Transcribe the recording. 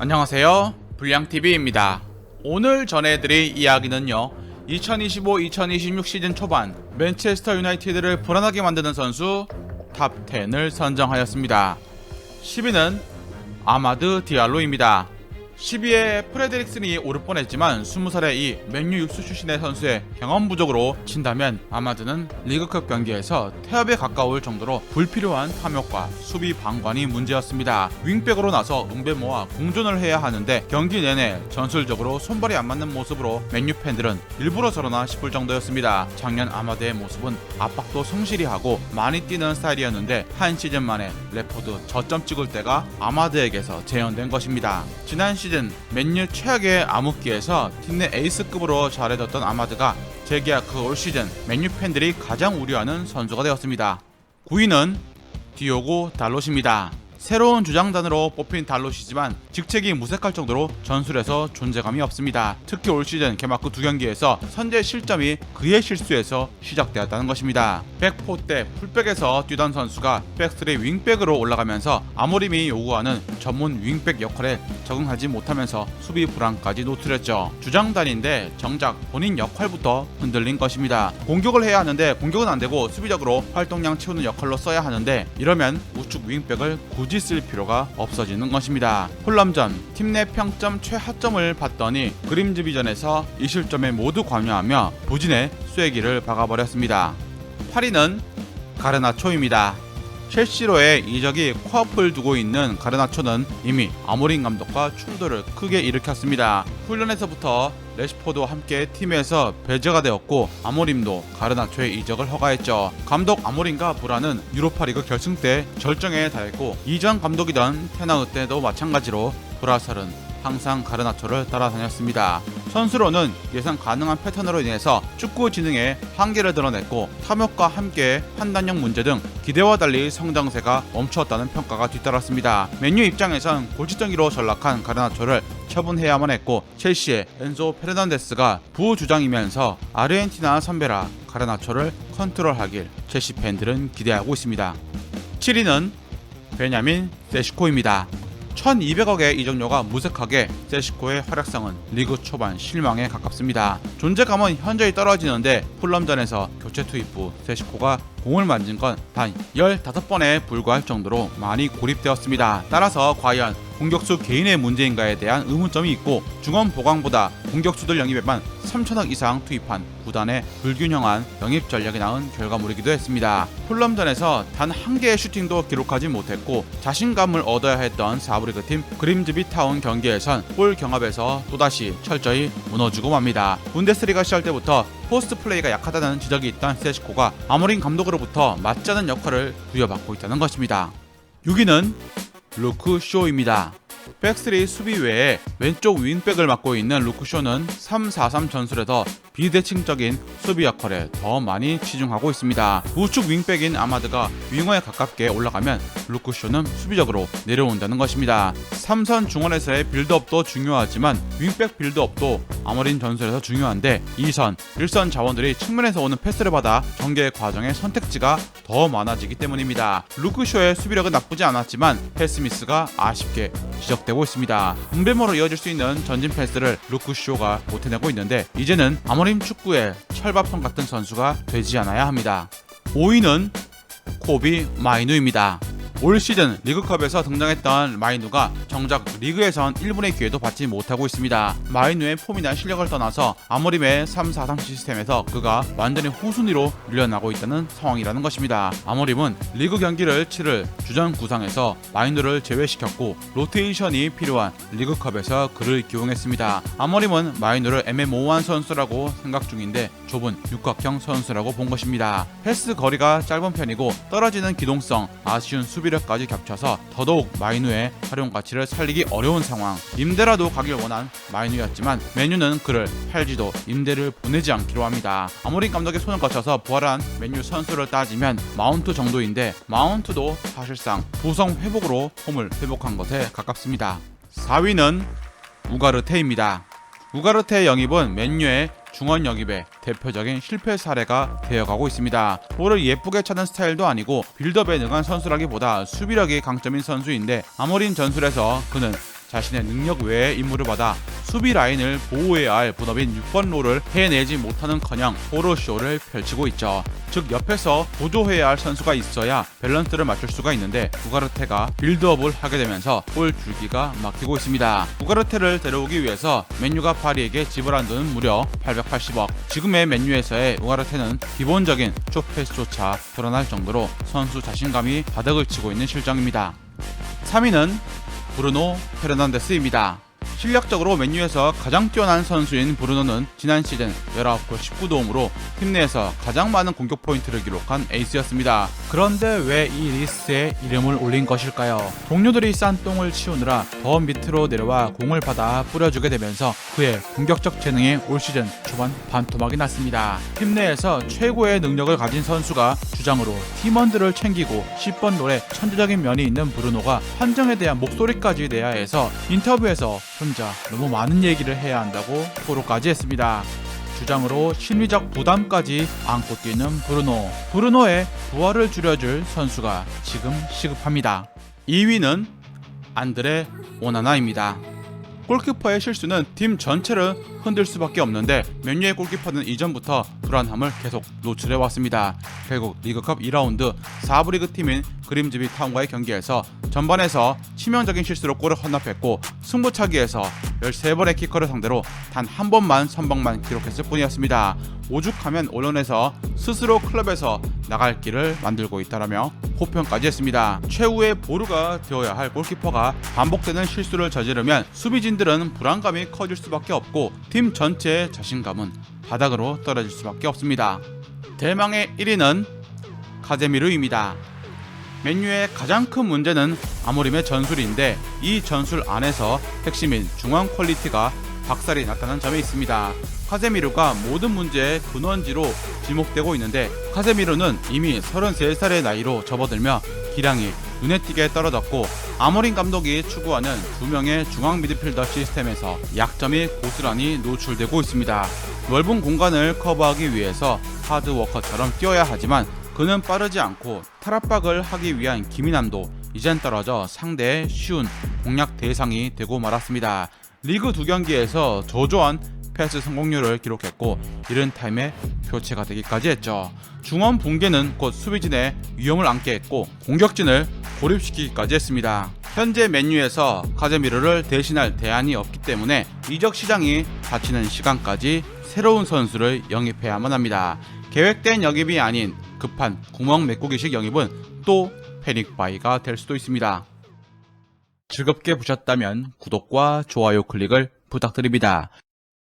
안녕하세요, 불량TV입니다. 오늘 전해드릴 이야기는요, 2025-2026 시즌 초반 맨체스터 유나이티드를 불안하게 만드는 선수 탑 10을 선정하였습니다. 10위는 아마드 디알로입니다. 10위에 프레드릭슨이 오를 뻔했지만 20살의 이 맨유 유스 출신의 선수의 경험 부족으로 친다면 아마드는 리그컵 경기에서 태업에 가까울 정도로 불필요한 탐욕과 수비 방관이 문제였습니다. 윙백으로 나서 은배모와 공존을 해야 하는데 경기 내내 전술적으로 손발이 안 맞는 모습으로 맨유 팬들은 일부러 저러나 싶을 정도였습니다. 작년 아마드의 모습은 압박도 성실히 하고 많이 뛰는 스타일이었는데 한 시즌 만에 레포드 저점 찍을 때가 아마드에게서 재현된 것입니다. 지난 시즌 맨유 최악의 암흑기에서 팀 내 에이스급으로 잘해줬던 아마드가 재계약 후 올 시즌 맨유 팬들이 가장 우려하는 선수가 되었습니다. 9위는 디오고 달롯입니다. 새로운 주장단으로 뽑힌 달롯이지만 직책이 무색할 정도로 전술에서 존재감이 없습니다. 특히 올 시즌 개막 후 2경기에서 선제 실점이 그의 실수에서 시작되었다는 것입니다. 백포 때 풀백에서 뛰던 선수가 백스리 윙백으로 올라가면서 아모림이 요구하는 전문 윙백 역할에 적응하지 못하면서 수비 불안까지 노출했죠. 주장단인데 정작 본인 역할부터 흔들린 것입니다. 공격을 해야 하는데 공격은 안되고 수비적으로 활동량 채우는 역할로 써야 하는데 이러면 우측 윙백을 굳이 쓸 필요가 없어지는 것입니다. 폴람전 팀 내 평점 최하점을 봤더니 그림즈비전에서 이 실점에 모두 관여하며 부진의 쐐기를 박아버렸습니다. 8위는 가르나초입니다. 첼시로의 이적이 코앞을 두고 있는 가르나초는 이미 아모린 감독과 충돌을 크게 일으켰습니다. 훈련에서부터 레시포드와 함께 팀에서 배제가 되었고 아모림도 가르나초의 이적을 허가했죠. 감독 아모림과 브라는 유로파리그 결승 때 절정에 달했고 이전 감독이던 테나우 때도 마찬가지로 브라설은 항상 가르나초를 따라다녔습니다. 선수로는 예상 가능한 패턴으로 인해서 축구 지능에 한계를 드러냈고 탐욕과 함께 판단력 문제 등 기대와 달리 성장세가 멈추었다는 평가가 뒤따랐습니다. 맨유 입장에선 골칫덩이로 전락한 가르나초를 처분해야만 했고 첼시의 엔소 페르난데스가 부주장이면서 아르헨티나 선배라 가르나초를 컨트롤하길 첼시 팬들은 기대하고 있습니다. 7위는 베냐민 세슈코입니다. 1200억의 이적료가 무색하게 세슈코의 활약상은 리그 초반 실망에 가깝습니다. 존재감은 현저히 떨어지는데 풀럼전에서 교체 투입 후 세슈코가 공을 만진 건 단 15번에 불과할 정도로 많이 고립되었습니다. 따라서 과연 공격수 개인의 문제인가에 대한 의문점이 있고 중원 보강보다 공격수들 영입에만 3천억 이상 투입한 구단의 불균형한 영입 전략이 낳은 결과물이기도 했습니다. 풀럼전에서 단 한 개의 슈팅도 기록하지 못했고 자신감을 얻어야 했던 4부 리그팀 그림즈비 타운 경기에선 볼 경합에서 또다시 철저히 무너지고 맙니다. 분데스리가 시작 때부터 포스트 플레이가 약하다는 지적이 있던 세슈코가 아모린 감독으로부터 맞지 않은 역할을 부여받고 있다는 것입니다. 6위는 루크 쇼입니다. 백스리 수비 외에 왼쪽 윙백을 맡고 있는 루크 쇼는 3-4-3 전술에서 비대칭적인 수비 역할에 더 많이 치중하고 있습니다. 우측 윙백인 아마드가 윙어에 가깝게 올라가면 루크 쇼는 수비적으로 내려온다는 것입니다. 3선 중원에서의 빌드업도 중요하지만 윙백 빌드업도 아모린 전술에서 중요한데 2선, 1선 자원들이 측면에서 오는 패스를 받아 전개 과정의 선택지가 더 많아지기 때문입니다. 루크 쇼의 수비력은 나쁘지 않았지만 패스 미스가 아쉽게 지적되고 있습니다. 은배모로 이어질 수 있는 전진 패스를 루크 쇼가 못해내고 있는데 이제는 아모림 축구의 철밥통 같은 선수가 되지 않아야 합니다. 5위는 코비 마이누입니다. 올 시즌 리그컵에서 등장했던 마이누가 정작 리그에선 1분의 기회도 받지 못하고 있습니다. 마이누의 폼이나 실력을 떠나서 아모림의 3-4-3 시스템에서 그가 완전히 후순위로 밀려나고 있다는 상황이라는 것입니다. 아모림은 리그 경기를 치를 주전 구상에서 마이누를 제외시켰고 로테이션이 필요한 리그컵에서 그를 기용했습니다. 아모림은 마이누를 애매모호한 선수라고 생각 중인데 좁은 육각형 선수라고 본 것입니다. 패스 거리가 짧은 편이고 떨어지는 기동성, 아쉬운 수비력까지 겹쳐서 더더욱 마이누의 활용 가치를 살리기 어려운 상황. 임대라도 가길 원한 마이누였지만 맨유는 그를 팔지도 임대를 보내지 않기로 합니다. 아모린 감독의 손을 거쳐서 부활한 맨유 선수를 따지면 마운트 정도인데 마운트도 사실상 부성 회복으로 폼을 회복한 것에 가깝습니다. 4위는 우가르테입니다. 우가르테의 영입은 맨유의 중원 영입의 대표적인 실패 사례가 되어가고 있습니다. 볼을 예쁘게 차는 스타일도 아니고 빌드업에 능한 선수라기보다 수비력이 강점인 선수인데 아모린 전술에서 그는 자신의 능력 외의 임무를 받아 수비 라인을 보호해야 할 본업인 6번 롤을 해내지 못하는커녕 호러쇼를 펼치고 있죠. 즉 옆에서 보조해야 할 선수가 있어야 밸런스를 맞출 수가 있는데 우가르테가 빌드업을 하게 되면서 볼 줄기가 막히고 있습니다. 우가르테를 데려오기 위해서 맨유가 파리에게 지불한 돈은 무려 880억. 지금의 맨유에서의 우가르테는 기본적인 쇼패스조차 불안할 정도로 선수 자신감이 바닥을 치고 있는 실정입니다. 3위는 브루노 페르난데스입니다. 실력적으로 맨유에서 가장 뛰어난 선수인 브루노는 지난 시즌 19골 19도움으로 팀 내에서 가장 많은 공격 포인트를 기록한 에이스였습니다. 그런데 왜 이 리스트에 이름을 올린 것일까요? 동료들이 싼 똥을 치우느라 더 밑으로 내려와 공을 받아 뿌려주게 되면서 그의 공격적 재능이 올 시즌 초반 반토막이 났습니다. 팀 내에서 최고의 능력을 가진 선수가 주장으로 팀원들을 챙기고 10번 롤에 천재적인 면이 있는 브루노가 판정에 대한 목소리까지 내야 해서 인터뷰에서 혼자 너무 많은 얘기를 해야 한다고 토로까지 했습니다. 주장으로 심리적 부담까지 안고 뛰는 브루노의 부활을 줄여줄 선수가 지금 시급합니다. 2위는 안드레 오나나입니다. 골키퍼의 실수는 팀 전체를 흔들 수밖에 없는데 맨유의 골키퍼는 이전부터 불안함을 계속 노출해왔습니다. 결국 리그컵 2라운드 4부 리그 팀인 그림즈비 타운과의 경기에서 전반에서 치명적인 실수로 골을 헌납했고 승부차기에서 13번의 키커를 상대로 단 한 번만 선방만 기록했을 뿐이었습니다. 오죽하면 언론에서 스스로 클럽에서 나갈 길을 만들고 있다라며 호평까지 했습니다. 최후의 보루가 되어야 할 골키퍼가 반복되는 실수를 저지르면 수비진들은 불안감이 커질 수밖에 없고 팀 전체의 자신감은 바닥으로 떨어질 수밖에 없습니다. 대망의 1위는 카제미르입니다. 맨유의 가장 큰 문제는 아모림의 전술인데 이 전술 안에서 핵심인 중앙 퀄리티가 박살이 났다는 점에 있습니다. 카제미르가 모든 문제의 근원지로 지목되고 있는데 카제미르는 이미 33살의 나이로 접어들며 기량이 눈에 띄게 떨어졌고 아모림 감독이 추구하는 2명의 중앙 미드필더 시스템에서 약점이 고스란히 노출되고 있습니다. 넓은 공간을 커버하기 위해서 하드워커처럼 뛰어야 하지만 그는 빠르지 않고 탈압박을 하기 위한 기민함도 이젠 떨어져 상대의 쉬운 공략 대상이 되고 말았습니다. 리그 2경기에서 저조한 패스 성공률을 기록했고 이른 타임에 교체가 되기까지 했죠. 중원 붕괴는 곧 수비진의 위험을 안게 했고 공격진을 고립시키기까지 했습니다. 현재 맨유에서 카제미르를 대신할 대안이 없기 때문에 이적 시장이 닫히는 시간까지 새로운 선수를 영입해야만 합니다. 계획된 영입이 아닌 급한 구멍 메꾸기식 영입은 또 패닉바이가 될 수도 있습니다. 즐겁게 보셨다면 구독과 좋아요 클릭을 부탁드립니다.